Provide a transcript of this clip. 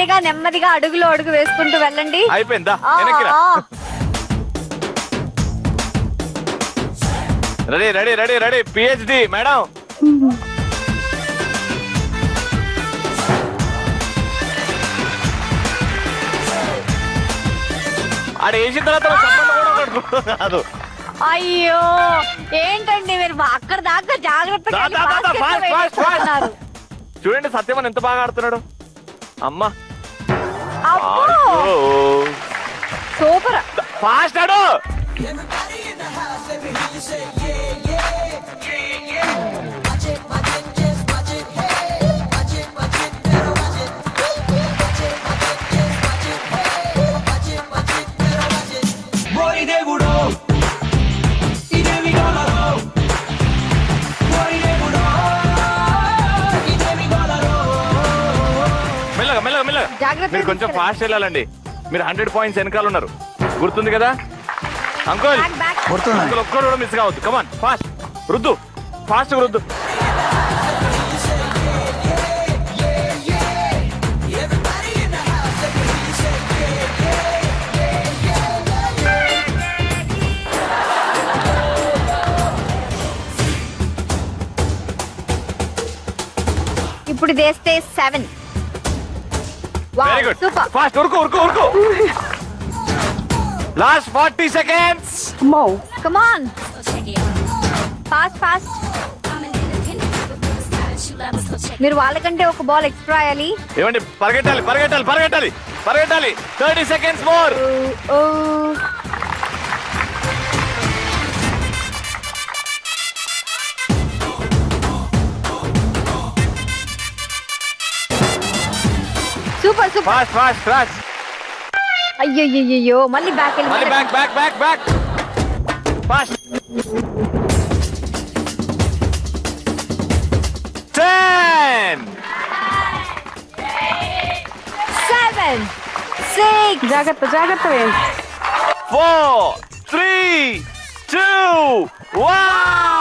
మెల్లిగా నెమ్మదిగా అడుగులో అడుగు వేసుకుంటూ వెళ్ళండి. అయిపోయిందా? Ready ready ready ready. PhD madam. ఆడ వేసిన తర్వాత కాదు. అయ్యో ఏంటండి మీరు అక్కడ దాకా జాగ్రత్తగా చూడండి సత్యమని ఎంత బాగా ఆడుతున్నాడు. అమ్మా సూపర్ ఫాస్ట్ ఆడు. మీరు కొంచెం ఫాస్ట్ వెళ్ళాలండి. మీరు 100 పాయింట్స్ వెనకాల ఉన్నారు, గుర్తుంది కదా అంకుల్? అంకుల్ ఒక్కరు కూడా మిస్ కావద్దు. కమాన్ ఫాస్ట్ రుద్దు, ఫాస్ట్ రుద్దు. ఇప్పుడు వేస్తే 7. Very good. ఫాస్ట్ ఉరుకు ఉరుకు ఉరుకు. Last 40 seconds. Come on. Fast fast. మీరు వాళ్ళకంటే ఒక బాల్ ఎక్స్ట్రా వేయాలి. ఏమండి పరిగెట్టాలి పరిగెట్టాలి పరిగెట్టాలి పరిగెట్టాలి. 30 seconds more. Super super. Fast fast fast. అయ్యో మళ్ళీ బ్యాక్ వెళ్ళి మళ్ళీ back back back back. Fast. 10 7 6 జాగ్రత్త జాగ్రత్త. 4 3 2 1.